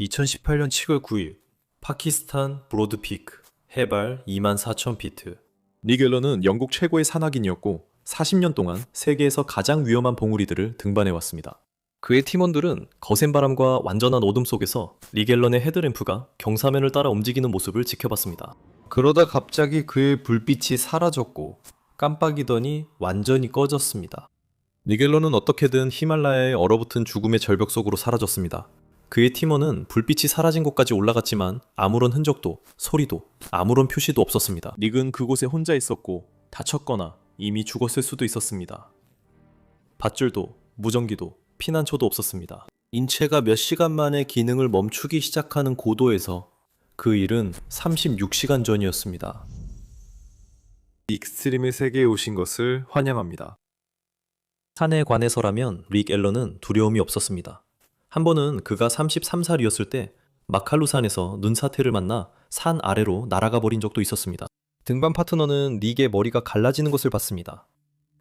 2018년 7월 9일 파키스탄 브로드피크 해발 24,000피트. 니겔러는 영국 최고의 산악인이었고 40년 동안 세계에서 가장 위험한 봉우리들을 등반해왔습니다. 그의 팀원들은 거센 바람과 완전한 어둠 속에서 리겔런의 헤드램프가 경사면을 따라 움직이는 모습을 지켜봤습니다. 그러다 갑자기 그의 불빛이 사라졌고 깜빡이더니 완전히 꺼졌습니다. 니겔런은 어떻게든 히말라야의 얼어붙은 죽음의 절벽 속으로 사라졌습니다. 그의 팀원은 불빛이 사라진 곳까지 올라갔지만 아무런 흔적도 소리도 아무런 표시도 없었습니다. 닉은 그곳에 혼자 있었고 다쳤거나 이미 죽었을 수도 있었습니다. 밧줄도 무전기도 피난처도 없었습니다. 인체가 몇 시간 만에 기능을 멈추기 시작하는 고도에서 그 일은 36시간 전이었습니다. 익스트림의 세계에 오신 것을 환영합니다. 산에 관해서라면 릭 앨런은 두려움이 없었습니다. 한 번은 그가 33살이었을 때 마칼루산에서 눈사태를 만나 산 아래로 날아가 버린 적도 있었습니다. 등반 파트너는 닉의 머리가 갈라지는 것을 봤습니다.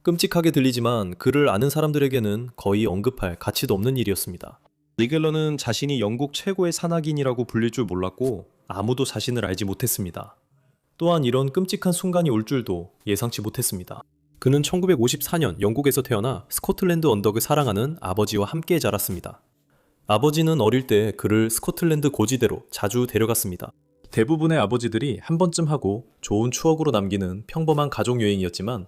끔찍하게 들리지만 그를 아는 사람들에게는 거의 언급할 가치도 없는 일이었습니다. 니겔러는 자신이 영국 최고의 산악인이라고 불릴 줄 몰랐고 아무도 자신을 알지 못했습니다. 또한 이런 끔찍한 순간이 올 줄도 예상치 못했습니다. 그는 1954년 영국에서 태어나 스코틀랜드 언덕을 사랑하는 아버지와 함께 자랐습니다. 아버지는 어릴 때 그를 스코틀랜드 고지대로 자주 데려갔습니다. 대부분의 아버지들이 한 번쯤 하고 좋은 추억으로 남기는 평범한 가족 여행이었지만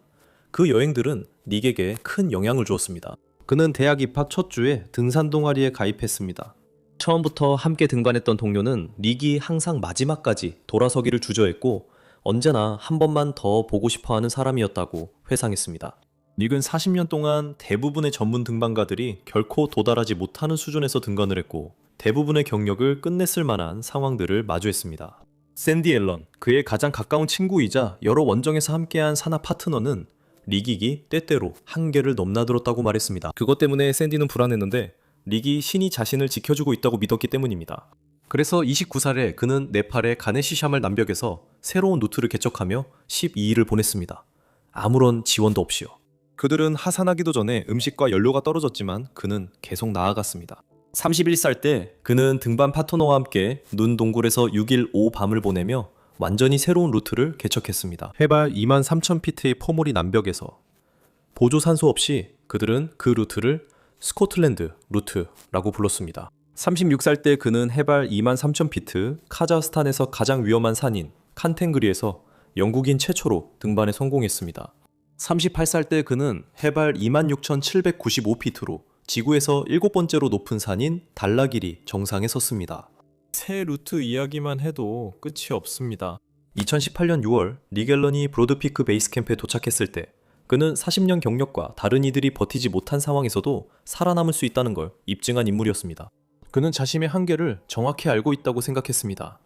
그 여행들은 닉에게 큰 영향을 주었습니다. 그는 대학 입학 첫 주에 등산 동아리에 가입했습니다. 처음부터 함께 등반했던 동료는 닉이 항상 마지막까지 돌아서기를 주저했고 언제나 한 번만 더 보고 싶어하는 사람이었다고 회상했습니다. 닉은 40년 동안 대부분의 전문 등반가들이 결코 도달하지 못하는 수준에서 등반을 했고 대부분의 경력을 끝냈을 만한 상황들을 마주했습니다. 샌디 앨런, 그의 가장 가까운 친구이자 여러 원정에서 함께한 산악 파트너는 릭이 때때로 한계를 넘나들었다고 말했습니다. 그것 때문에 샌디는 불안했는데 릭이 신이 자신을 지켜주고 있다고 믿었기 때문입니다. 그래서 29살에 그는 네팔의 가네시샤말 남벽에서 새로운 루트를 개척하며 12일을 보냈습니다. 아무런 지원도 없이요. 그들은 하산하기도 전에 음식과 연료가 떨어졌지만 그는 계속 나아갔습니다. 31살 때 그는 등반 파트너와 함께 눈 동굴에서 6일 오밤을 보내며 완전히 새로운 루트를 개척했습니다. 해발 23,000피트의 포모리 남벽에서 보조 산소 없이 그들은 그 루트를 스코틀랜드 루트라고 불렀습니다. 36살 때 그는 해발 23,000피트 카자흐스탄에서 가장 위험한 산인 칸텐그리에서 영국인 최초로 등반에 성공했습니다. 38살 때 그는 해발 26,795피트로 지구에서 7번째로 높은 산인 달라기리 정상에 섰습니다. 새 루트 이야기만 해도 끝이 없습니다. 2018년 6월 니겔런이 브로드피크 베이스 캠프에 도착했을 때 그는 40년 경력과 다른 이들이 버티지 못한 상황에서도 살아남을 수 있다는 걸 입증한 인물이었습니다. 그는 자신의 한계를 정확히 알고 있다고 생각했습니다.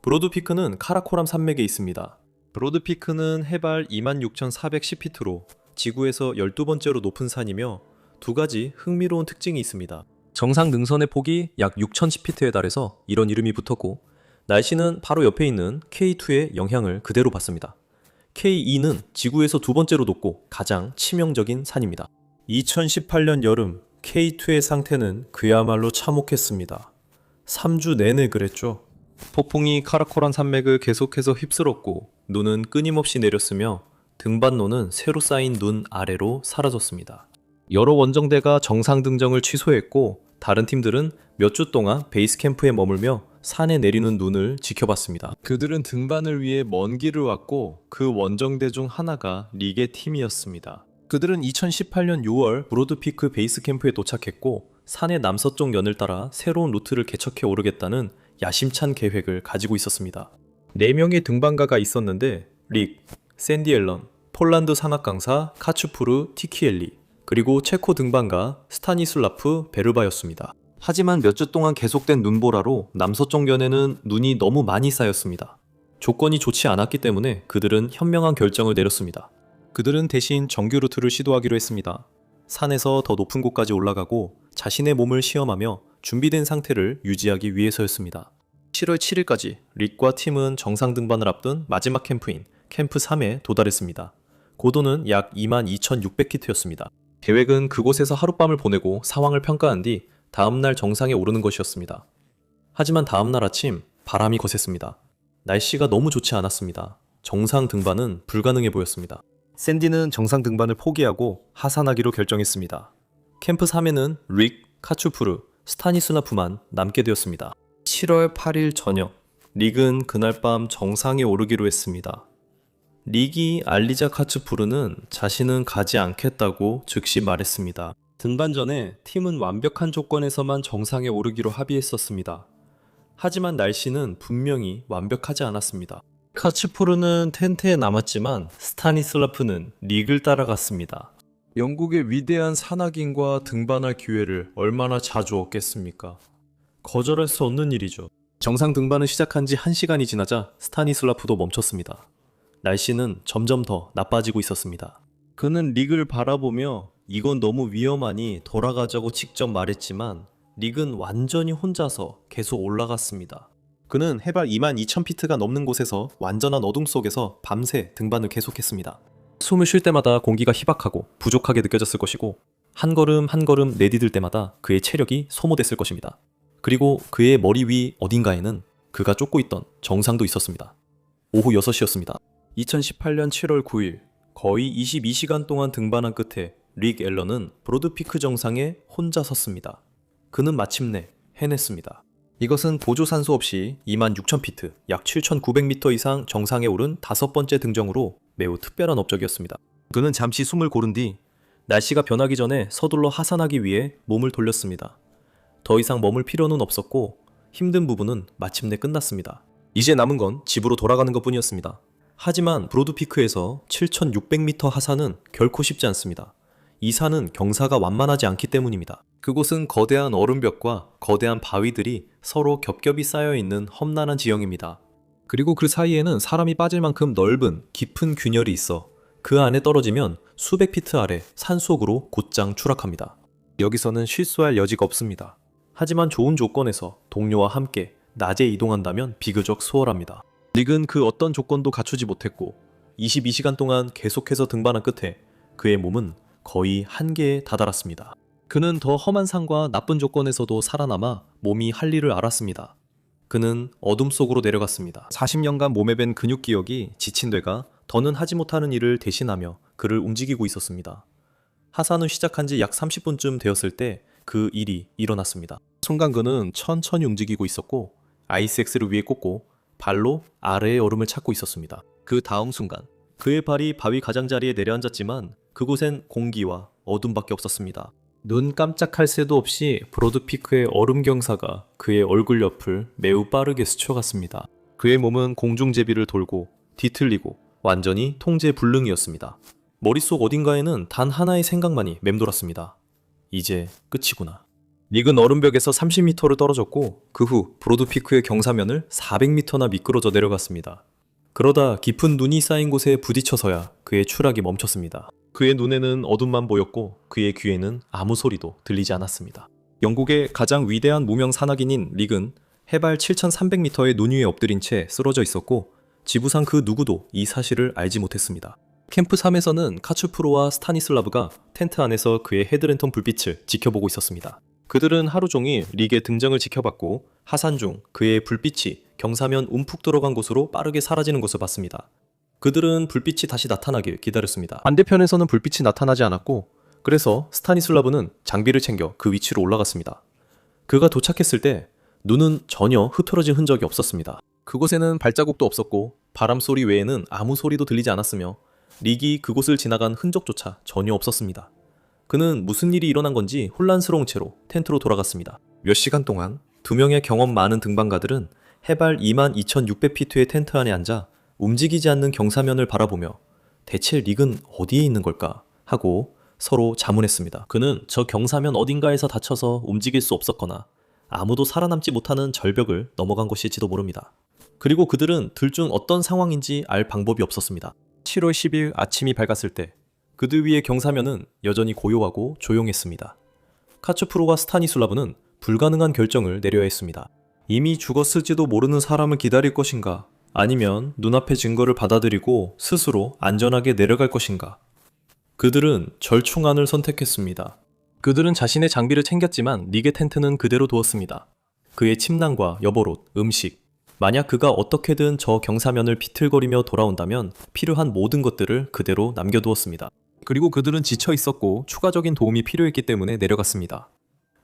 브로드피크는 카라코람 산맥에 있습니다. 브로드피크는 해발 26,410피트로 지구에서 12번째로 높은 산이며 두 가지 흥미로운 특징이 있습니다. 정상 능선의 폭이 약 6,010피트에 달해서 이런 이름이 붙었고 날씨는 바로 옆에 있는 K2의 영향을 그대로 받습니다. K2는 지구에서 두 번째로 높고 가장 치명적인 산입니다. 2018년 여름 K2의 상태는 그야말로 참혹했습니다. 3주 내내 그랬죠. 폭풍이 카라코란 산맥을 계속해서 휩쓸었고 눈은 끊임없이 내렸으며 등반로는 새로 쌓인 눈 아래로 사라졌습니다. 여러 원정대가 정상 등정을 취소했고 다른 팀들은 몇 주 동안 베이스 캠프에 머물며 산에 내리는 눈을 지켜봤습니다. 그들은 등반을 위해 먼 길을 왔고 그 원정대 중 하나가 릭의 팀이었습니다. 그들은 2018년 6월 브로드피크 베이스 캠프에 도착했고 산의 남서쪽 연을 따라 새로운 루트를 개척해 오르겠다는 야심찬 계획을 가지고 있었습니다. 4명의 등반가가 있었는데 릭, 샌디 앨런, 폴란드 산악 강사 카츠푸르 티키엘리, 그리고 체코 등반가 스타니슬라프 베르바였습니다. 하지만 몇 주 동안 계속된 눈보라로 남서쪽 연에는 눈이 너무 많이 쌓였습니다. 조건이 좋지 않았기 때문에 그들은 현명한 결정을 내렸습니다. 그들은 대신 정규 루트를 시도하기로 했습니다. 산에서 더 높은 곳까지 올라가고 자신의 몸을 시험하며 준비된 상태를 유지하기 위해서였습니다. 7월 7일까지 릭과 팀은 정상 등반을 앞둔 마지막 캠프인 캠프 3에 도달했습니다. 고도는 약 22,600피트였습니다. 계획은 그곳에서 하룻밤을 보내고 상황을 평가한 뒤 다음날 정상에 오르는 것이었습니다. 하지만 다음날 아침 바람이 거셌습니다. 날씨가 너무 좋지 않았습니다. 정상 등반은 불가능해 보였습니다. 샌디는 정상 등반을 포기하고 하산하기로 결정했습니다. 캠프 3에는 릭, 카추푸르, 스타니슬라프만 남게 되었습니다. 7월 8일 저녁, 릭은 그날 밤 정상에 오르기로 했습니다. 릭이 알리자 카츠푸르는 자신은 가지 않겠다고 즉시 말했습니다. 등반 전에 팀은 완벽한 조건에서만 정상에 오르기로 합의했었습니다. 하지만 날씨는 분명히 완벽하지 않았습니다. 카츠푸르는 텐트에 남았지만 스타니슬라프는 릭을 따라갔습니다. 영국의 위대한 산악인과 등반할 기회를 얼마나 자주 얻겠습니까? 거절할 수 없는 일이죠. 정상 등반을 시작한 지 1시간이 지나자 스타니슬라프도 멈췄습니다. 날씨는 점점 더 나빠지고 있었습니다. 그는 릭을 바라보며 이건 너무 위험하니 돌아가자고 직접 말했지만 릭은 완전히 혼자서 계속 올라갔습니다. 그는 해발 22,000피트가 넘는 곳에서 완전한 어둠 속에서 밤새 등반을 계속했습니다. 숨을 쉴 때마다 공기가 희박하고 부족하게 느껴졌을 것이고 한 걸음 한 걸음 내디딜 때마다 그의 체력이 소모됐을 것입니다. 그리고 그의 머리 위 어딘가에는 그가 쫓고 있던 정상도 있었습니다. 오후 6시였습니다. 2018년 7월 9일 거의 22시간 동안 등반한 끝에 릭 앨런은 브로드피크 정상에 혼자 섰습니다. 그는 마침내 해냈습니다. 이것은 보조산소 없이 26,000피트, 약 7,900m 이상 정상에 오른 5번째 등정으로 매우 특별한 업적이었습니다. 그는 잠시 숨을 고른 뒤 날씨가 변하기 전에 서둘러 하산하기 위해 몸을 돌렸습니다. 더 이상 머물 필요는 없었고 힘든 부분은 마침내 끝났습니다. 이제 남은 건 집으로 돌아가는 것뿐이었습니다. 하지만 브로드피크에서 7,600m 하산은 결코 쉽지 않습니다. 이 산은 경사가 완만하지 않기 때문입니다. 그곳은 거대한 얼음벽과 거대한 바위들이 서로 겹겹이 쌓여있는 험난한 지형입니다. 그리고 그 사이에는 사람이 빠질 만큼 넓은 깊은 균열이 있어 그 안에 떨어지면 수백 피트 아래 산속으로 곧장 추락합니다. 여기서는 실수할 여지가 없습니다. 하지만 좋은 조건에서 동료와 함께 낮에 이동한다면 비교적 수월합니다. 릭은 그 어떤 조건도 갖추지 못했고 22시간 동안 계속해서 등반한 끝에 그의 몸은 거의 한계에 다다랐습니다. 그는 더 험한 산과 나쁜 조건에서도 살아남아 몸이 할 일을 알았습니다. 그는 어둠 속으로 내려갔습니다. 40년간 몸에 밴 근육 기억이 지친 뇌가 더는 하지 못하는 일을 대신하며 그를 움직이고 있었습니다. 하산을 시작한 지 약 30분쯤 되었을 때 그 일이 일어났습니다. 순간 그는 천천히 움직이고 있었고 아이스엑스를 위에 꽂고 발로 아래의 얼음을 찾고 있었습니다. 그 다음 순간 그의 발이 바위 가장자리에 내려앉았지만 그곳엔 공기와 어둠밖에 없었습니다. 눈 깜짝할 새도 없이 브로드피크의 얼음 경사가 그의 얼굴 옆을 매우 빠르게 스쳐갔습니다. 그의 몸은 공중제비를 돌고 뒤틀리고 완전히 통제불능이었습니다. 머릿속 어딘가에는 단 하나의 생각만이 맴돌았습니다. 이제 끝이구나. 릭은 얼음벽에서 30m를 떨어졌고 그 후 브로드피크의 경사면을 400m나 미끄러져 내려갔습니다. 그러다 깊은 눈이 쌓인 곳에 부딪혀서야 그의 추락이 멈췄습니다. 그의 눈에는 어둠만 보였고 그의 귀에는 아무 소리도 들리지 않았습니다. 영국의 가장 위대한 무명 산악인인 릭은 해발 7,300m의 눈 위에 엎드린 채 쓰러져 있었고 지부상 그 누구도 이 사실을 알지 못했습니다. 캠프 3에서는 카츠푸르와 스타니슬라브가 텐트 안에서 그의 헤드랜턴 불빛을 지켜보고 있었습니다. 그들은 하루 종일 릭의 등정을 지켜봤고 하산 중 그의 불빛이 경사면 움푹 들어간 곳으로 빠르게 사라지는 것을 봤습니다. 그들은 불빛이 다시 나타나길 기다렸습니다. 반대편에서는 불빛이 나타나지 않았고 그래서 스타니슬라브는 장비를 챙겨 그 위치로 올라갔습니다. 그가 도착했을 때 눈은 전혀 흐트러진 흔적이 없었습니다. 그곳에는 발자국도 없었고 바람 소리 외에는 아무 소리도 들리지 않았으며 릭이 그곳을 지나간 흔적조차 전혀 없었습니다. 그는 무슨 일이 일어난 건지 혼란스러운 채로 텐트로 돌아갔습니다. 몇 시간 동안 두 명의 경험 많은 등반가들은 해발 22,600피트의 텐트 안에 앉아 움직이지 않는 경사면을 바라보며 대체 릭은 어디에 있는 걸까 하고 서로 자문했습니다. 그는 저 경사면 어딘가에서 다쳐서 움직일 수 없었거나 아무도 살아남지 못하는 절벽을 넘어간 것일지도 모릅니다. 그리고 그들은 둘 중 어떤 상황인지 알 방법이 없었습니다. 7월 10일 아침이 밝았을 때 그들 위의 경사면은 여전히 고요하고 조용했습니다. 카츠푸르와 스타니슬라브는 불가능한 결정을 내려야 했습니다. 이미 죽었을지도 모르는 사람을 기다릴 것인가 아니면 눈앞의 증거를 받아들이고 스스로 안전하게 내려갈 것인가. 그들은 절충안을 선택했습니다. 그들은 자신의 장비를 챙겼지만 릭의 텐트는 그대로 두었습니다. 그의 침낭과 여벌옷, 음식. 만약 그가 어떻게든 저 경사면을 비틀거리며 돌아온다면 필요한 모든 것들을 그대로 남겨두었습니다. 그리고 그들은 지쳐 있었고 추가적인 도움이 필요했기 때문에 내려갔습니다.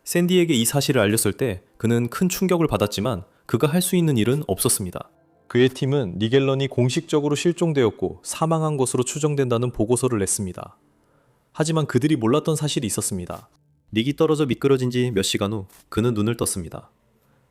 샌디에게 이 사실을 알렸을 때 그는 큰 충격을 받았지만 그가 할 수 있는 일은 없었습니다. 그의 팀은 니겔런이 공식적으로 실종되었고 사망한 것으로 추정된다는 보고서를 냈습니다. 하지만 그들이 몰랐던 사실이 있었습니다. 닉이 떨어져 미끄러진 지 몇 시간 후 그는 눈을 떴습니다.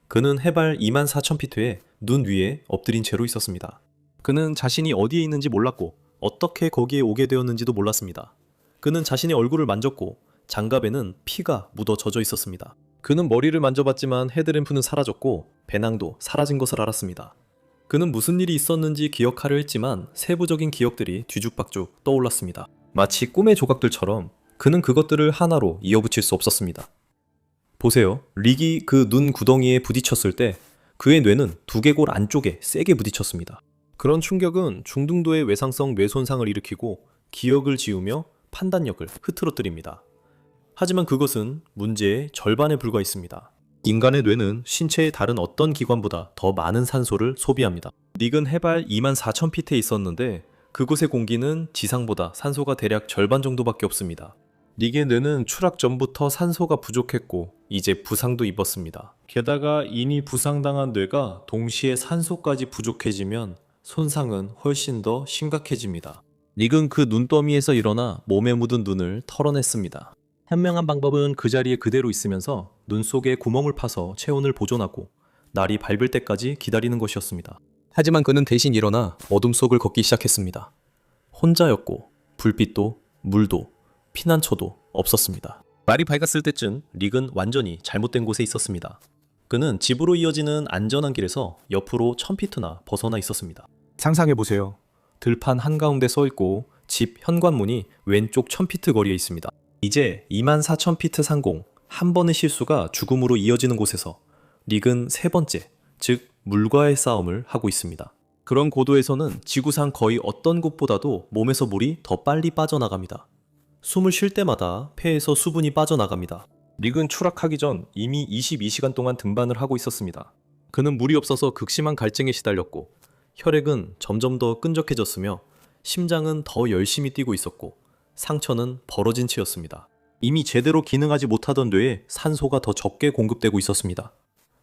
그는 해발 24,000피트에 눈 위에 엎드린 채로 있었습니다. 그는 자신이 어디에 있는지 몰랐고 어떻게 거기에 오게 되었는지도 몰랐습니다. 그는 자신의 얼굴을 만졌고 장갑에는 피가 묻어 젖어 있었습니다. 그는 머리를 만져봤지만 헤드램프는 사라졌고 배낭도 사라진 것을 알았습니다. 그는 무슨 일이 있었는지 기억하려 했지만 세부적인 기억들이 뒤죽박죽 떠올랐습니다. 마치 꿈의 조각들처럼 그는 그것들을 하나로 이어붙일 수 없었습니다. 보세요. 릭이 그 눈 구덩이에 부딪혔을 때 그의 뇌는 두개골 안쪽에 세게 부딪혔습니다. 그런 충격은 중등도의 외상성 뇌 손상을 일으키고 기억을 지우며 판단력을 흐트러뜨립니다. 하지만 그것은 문제의 절반에 불과했습니다. 인간의 뇌는 신체의 다른 어떤 기관보다 더 많은 산소를 소비합니다. 닉은 해발 24,000피트에 있었는데 그곳의 공기는 지상보다 산소가 대략 절반 정도밖에 없습니다. 닉의 뇌는 추락 전부터 산소가 부족했고 이제 부상도 입었습니다. 게다가 이미 부상당한 뇌가 동시에 산소까지 부족해지면 손상은 훨씬 더 심각해집니다. 닉은 그 눈더미에서 일어나 몸에 묻은 눈을 털어냈습니다. 현명한 방법은 그 자리에 그대로 있으면서 눈 속에 구멍을 파서 체온을 보존하고 날이 밝을 때까지 기다리는 것이었습니다. 하지만 그는 대신 일어나 어둠 속을 걷기 시작했습니다. 혼자였고 불빛도 물도 피난처도 없었습니다. 날이 밝았을 때쯤 릭은 완전히 잘못된 곳에 있었습니다. 그는 집으로 이어지는 안전한 길에서 옆으로 1000피트나 벗어나 있었습니다. 상상해보세요. 들판 한가운데 서있고 집 현관문이 왼쪽 1000피트 거리에 있습니다. 이제 24,000피트 상공, 한 번의 실수가 죽음으로 이어지는 곳에서 릭은 세 번째, 즉 물과의 싸움을 하고 있습니다. 그런 고도에서는 지구상 거의 어떤 곳보다도 몸에서 물이 더 빨리 빠져나갑니다. 숨을 쉴 때마다 폐에서 수분이 빠져나갑니다. 릭은 추락하기 전 이미 22시간 동안 등반을 하고 있었습니다. 그는 물이 없어서 극심한 갈증에 시달렸고 혈액은 점점 더 끈적해졌으며 심장은 더 열심히 뛰고 있었고 상처는 벌어진 채였습니다. 이미 제대로 기능하지 못하던 뇌에 산소가 더 적게 공급되고 있었습니다.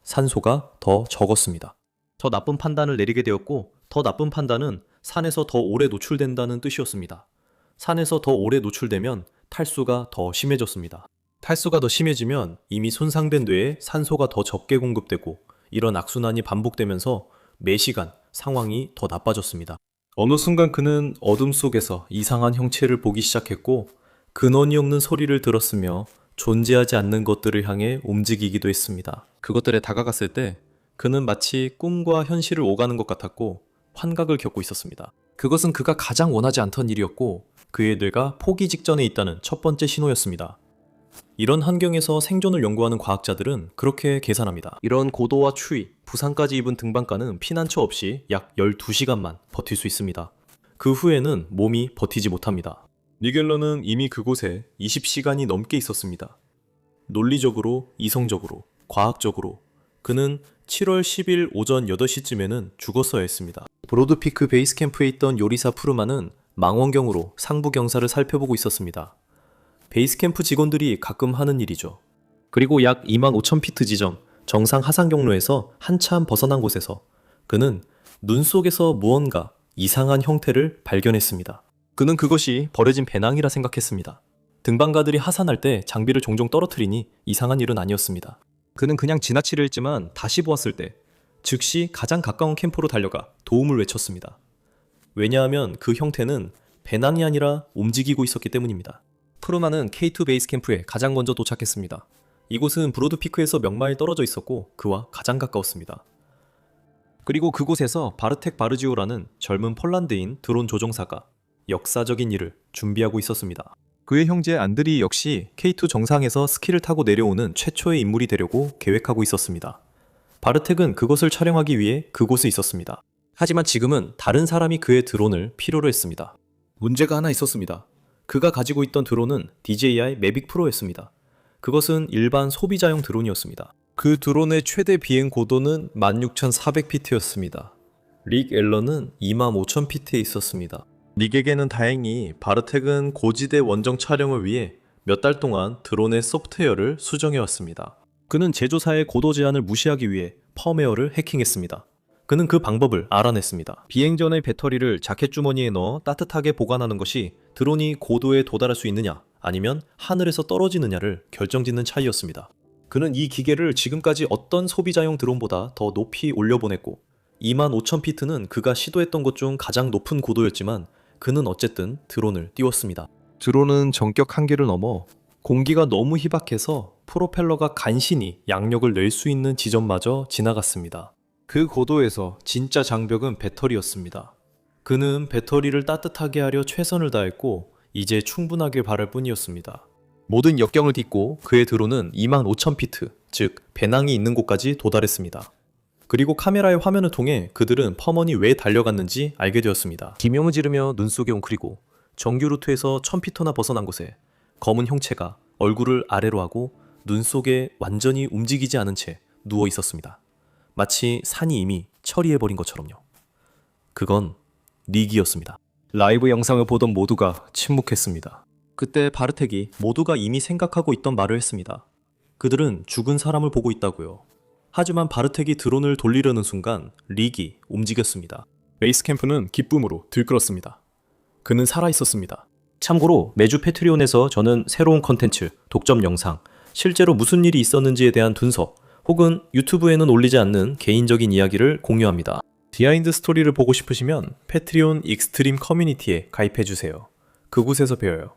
산소가 더 적었습니다. 더 나쁜 판단을 내리게 되었고 더 나쁜 판단은 산에서 더 오래 노출된다는 뜻이었습니다. 산에서 더 오래 노출되면 탈수가 더 심해졌습니다. 탈수가 더 심해지면 이미 손상된 뇌에 산소가 더 적게 공급되고 이런 악순환이 반복되면서 매시간 상황이 더 나빠졌습니다. 어느 순간 그는 어둠 속에서 이상한 형체를 보기 시작했고 근원이 없는 소리를 들었으며 존재하지 않는 것들을 향해 움직이기도 했습니다. 그것들에 다가갔을 때 그는 마치 꿈과 현실을 오가는 것 같았고 환각을 겪고 있었습니다. 그것은 그가 가장 원하지 않던 일이었고 그의 뇌가 포기 직전에 있다는 첫 번째 신호였습니다. 이런 환경에서 생존을 연구하는 과학자들은 그렇게 계산합니다. 이런 고도와 추위, 부상까지 입은 등반가는 피난처 없이 약 12시간만 버틸 수 있습니다. 그 후에는 몸이 버티지 못합니다. 니겔러는 이미 그곳에 20시간이 넘게 있었습니다. 논리적으로, 이성적으로, 과학적으로 그는 7월 10일 오전 8시쯤에는 죽었어야 했습니다. 브로드피크 베이스 캠프에 있던 요리사 푸르만은 망원경으로 상부 경사를 살펴보고 있었습니다. 베이스 캠프 직원들이 가끔 하는 일이죠. 그리고 약 25,000피트 지점 정상 하산 경로에서 한참 벗어난 곳에서 그는 눈 속에서 무언가 이상한 형태를 발견했습니다. 그는 그것이 버려진 배낭이라 생각했습니다. 등반가들이 하산할 때 장비를 종종 떨어뜨리니 이상한 일은 아니었습니다. 그는 그냥 지나치려 했지만 다시 보았을 때 즉시 가장 가까운 캠프로 달려가 도움을 외쳤습니다. 왜냐하면 그 형태는 배낭이 아니라 움직이고 있었기 때문입니다. 푸르만은 K2 베이스 캠프에 가장 먼저 도착했습니다. 이곳은 브로드피크에서 몇 마일 떨어져 있었고 그와 가장 가까웠습니다. 그리고 그곳에서 바르텍 바르지오라는 젊은 폴란드인 드론 조종사가 역사적인 일을 준비하고 있었습니다. 그의 형제 안드리 역시 K2 정상에서 스키를 타고 내려오는 최초의 인물이 되려고 계획하고 있었습니다. 바르텍은 그것을 촬영하기 위해 그곳에 있었습니다. 하지만 지금은 다른 사람이 그의 드론을 필요로 했습니다. 문제가 하나 있었습니다. 그가 가지고 있던 드론은 DJI 매빅 프로였습니다. 그것은 일반 소비자용 드론이었습니다. 그 드론의 최대 비행 고도는 16,400피트였습니다. 릭 앨런은 25,000피트에 있었습니다. 릭에게는 다행히 바르텍은 고지대 원정 촬영을 위해 몇 달 동안 드론의 소프트웨어를 수정해왔습니다. 그는 제조사의 고도 제한을 무시하기 위해 펌웨어를 해킹했습니다. 그는 그 방법을 알아냈습니다. 비행 전의 배터리를 자켓 주머니에 넣어 따뜻하게 보관하는 것이 드론이 고도에 도달할 수 있느냐 아니면 하늘에서 떨어지느냐를 결정짓는 차이였습니다. 그는 이 기계를 지금까지 어떤 소비자용 드론보다 더 높이 올려보냈고 25,000피트는 그가 시도했던 것 중 가장 높은 고도였지만 그는 어쨌든 드론을 띄웠습니다. 드론은 전격 한계를 넘어 공기가 너무 희박해서 프로펠러가 간신히 양력을 낼 수 있는 지점마저 지나갔습니다. 그 고도에서 진짜 장벽은 배터리였습니다. 그는 배터리를 따뜻하게 하려 최선을 다했고 이제 충분하길 바랄 뿐이었습니다. 모든 역경을 딛고 그의 드론은 25,000피트, 즉 배낭이 있는 곳까지 도달했습니다. 그리고 카메라의 화면을 통해 그들은 펌원이 왜 달려갔는지 알게 되었습니다. 기명을 지르며 눈 속에 웅크리고 정규 루트에서 1000피터나 벗어난 곳에 검은 형체가 얼굴을 아래로 하고 눈 속에 완전히 움직이지 않은 채 누워 있었습니다. 마치 산이 이미 처리해버린 것처럼요. 그건 릭이었습니다. 라이브 영상을 보던 모두가 침묵했습니다. 그때 바르텍이 모두가 이미 생각하고 있던 말을 했습니다. 그들은 죽은 사람을 보고 있다고요. 하지만 바르텍이 드론을 돌리려는 순간 릭이 움직였습니다. 베이스 캠프는 기쁨으로 들끓었습니다. 그는 살아있었습니다. 참고로 매주 패트리온에서 저는 새로운 컨텐츠, 독점 영상, 실제로 무슨 일이 있었는지에 대한 분석, 혹은 유튜브에는 올리지 않는 개인적인 이야기를 공유합니다. 비하인드 스토리를 보고 싶으시면 패트리온 익스트림 커뮤니티에 가입해주세요. 그곳에서 배워요.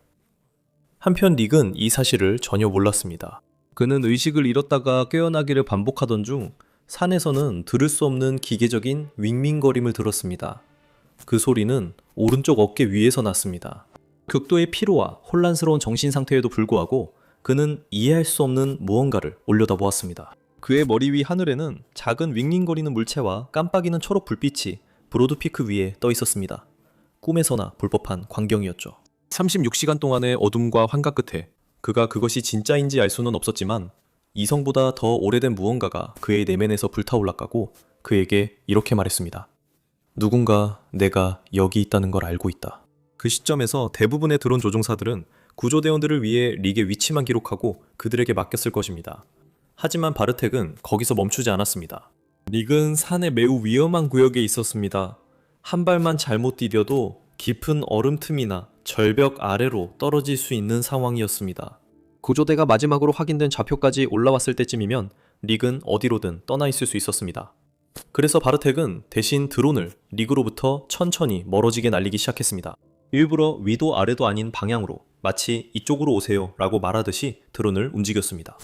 한편 릭은 이 사실을 전혀 몰랐습니다. 그는 의식을 잃었다가 깨어나기를 반복하던 중 산에서는 들을 수 없는 기계적인 윙윙거림을 들었습니다. 그 소리는 오른쪽 어깨 위에서 났습니다. 극도의 피로와 혼란스러운 정신 상태에도 불구하고 그는 이해할 수 없는 무언가를 올려다보았습니다. 그의 머리 위 하늘에는 작은 윙윙거리는 물체와 깜빡이는 초록 불빛이 브로드피크 위에 떠 있었습니다. 꿈에서나 볼 법한 광경이었죠. 36시간 동안의 어둠과 환각 끝에 그가 그것이 진짜인지 알 수는 없었지만 이성보다 더 오래된 무언가가 그의 내면에서 불타올랐고 그에게 이렇게 말했습니다. 누군가 내가 여기 있다는 걸 알고 있다. 그 시점에서 대부분의 드론 조종사들은 구조대원들을 위해 릭의 위치만 기록하고 그들에게 맡겼을 것입니다. 하지만 바르텍은 거기서 멈추지 않았습니다. 릭은 산의 매우 위험한 구역에 있었습니다. 한 발만 잘못 디뎌도 깊은 얼음 틈이나 절벽 아래로 떨어질 수 있는 상황이었습니다. 구조대가 마지막으로 확인된 좌표까지 올라왔을 때쯤이면 릭은 어디로든 떠나 있을 수 있었습니다. 그래서 바르텍은 대신 드론을 릭으로부터 천천히 멀어지게 날리기 시작했습니다. 일부러 위도 아래도 아닌 방향으로 마치 이쪽으로 오세요 라고 말하듯이 드론을 움직였습니다.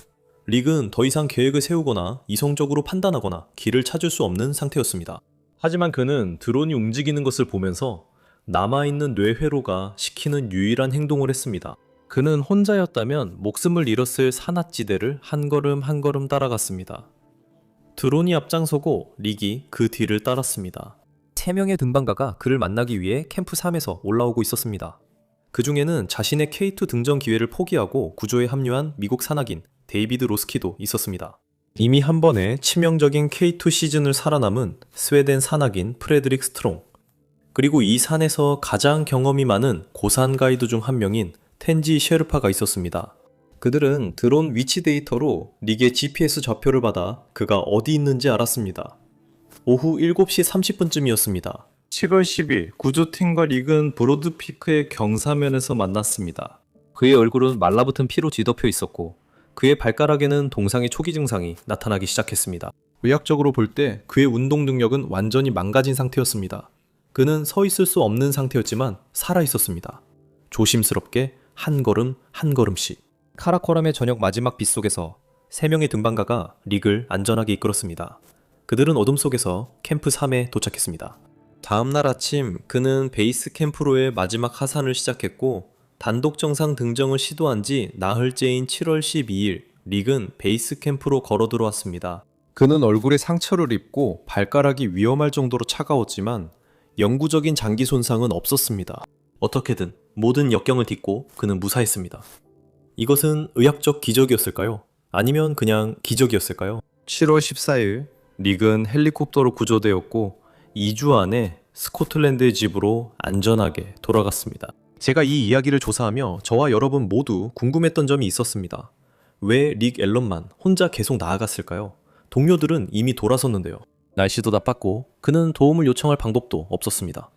릭은 더 이상 계획을 세우거나 이성적으로 판단하거나 길을 찾을 수 없는 상태였습니다. 하지만 그는 드론이 움직이는 것을 보면서 남아있는 뇌회로가 시키는 유일한 행동을 했습니다. 그는 혼자였다면 목숨을 잃었을 산악지대를 한 걸음 한 걸음 따라갔습니다. 드론이 앞장서고 릭이 그 뒤를 따랐습니다. 3명의 등반가가 그를 만나기 위해 캠프 3에서 올라오고 있었습니다. 그 중에는 자신의 K2 등정 기회를 포기하고 구조에 합류한 미국 산악인 데이비드 로스키도 있었습니다. 이미 한 번의 치명적인 K2 시즌을 살아남은 스웨덴 산악인 프레드릭 스트롱, 그리고 이 산에서 가장 경험이 많은 고산 가이드 중 한 명인 텐지 셰르파가 있었습니다. 그들은 드론 위치 데이터로 릭의 GPS 좌표를 받아 그가 어디 있는지 알았습니다. 오후 7시 30분쯤이었습니다. 7월 10일 구조팀과 릭은 브로드피크의 경사면에서 만났습니다. 그의 얼굴은 말라붙은 피로 뒤덮여 있었고 그의 발가락에는 동상의 초기 증상이 나타나기 시작했습니다. 의학적으로 볼 때 그의 운동 능력은 완전히 망가진 상태였습니다. 그는 서 있을 수 없는 상태였지만 살아 있었습니다. 조심스럽게 한 걸음 한 걸음씩. 카라코람의 저녁 마지막 빛 속에서 3명의 등반가가 릭을 안전하게 이끌었습니다. 그들은 어둠 속에서 캠프 3에 도착했습니다. 다음날 아침 그는 베이스 캠프로의 마지막 하산을 시작했고 단독 정상 등정을 시도한 지 나흘째인 7월 12일 릭은 베이스 캠프로 걸어 들어왔습니다. 그는 얼굴에 상처를 입고 발가락이 위험할 정도로 차가웠지만 영구적인 장기 손상은 없었습니다. 어떻게든 모든 역경을 딛고 그는 무사했습니다. 이것은 의학적 기적이었을까요? 아니면 그냥 기적이었을까요? 7월 14일, 릭은 헬리콥터로 구조되었고 2주 안에 스코틀랜드의 집으로 안전하게 돌아갔습니다. 제가 이 이야기를 조사하며 저와 여러분 모두 궁금했던 점이 있었습니다. 왜 릭 앨런만 혼자 계속 나아갔을까요? 동료들은 이미 돌아섰는데요. 날씨도 나빴고 그는 도움을 요청할 방법도 없었습니다.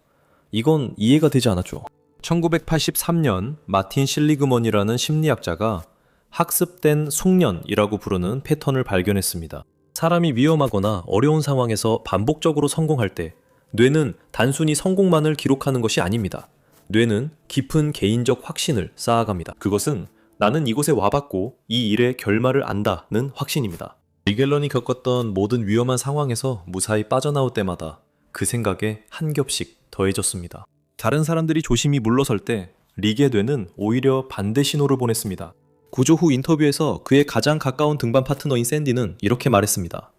이건 이해가 되지 않았죠. 1983년 마틴 실리그먼이라는 심리학자가 학습된 숙련이라고 부르는 패턴을 발견했습니다. 사람이 위험하거나 어려운 상황에서 반복적으로 성공할 때 뇌는 단순히 성공만을 기록하는 것이 아닙니다. 뇌는 깊은 개인적 확신을 쌓아갑니다. 그것은 나는 이곳에 와봤고 이 일의 결말을 안다는 확신입니다. 릭 앨런이 겪었던 모든 위험한 상황에서 무사히 빠져나올 때마다 그 생각에 한 겹씩 더해졌습니다. 다른 사람들이 조심히 물러설 때 릭의 뇌는 오히려 반대 신호를 보냈습니다. 구조 후 인터뷰에서 그의 가장 가까운 등반 파트너인 샌디는 이렇게 말했습니다.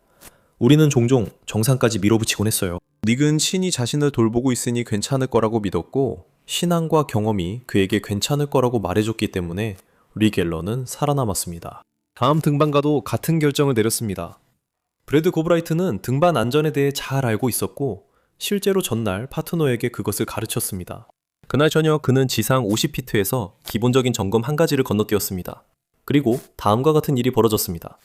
우리는 종종 정상까지 밀어붙이곤 했어요. 릭은 신이 자신을 돌보고 있으니 괜찮을 거라고 믿었고 신앙과 경험이 그에게 괜찮을 거라고 말해줬기 때문에 릭 앨런은 살아남았습니다. 다음 등반가도 같은 결정을 내렸습니다. 브래드 고브라이트는 등반 안전에 대해 잘 알고 있었고 실제로 전날 파트너에게 그것을 가르쳤습니다. 그날 저녁 그는 지상 50피트에서 기본적인 점검 한 가지를 건너뛰었습니다. 그리고 다음과 같은 일이 벌어졌습니다.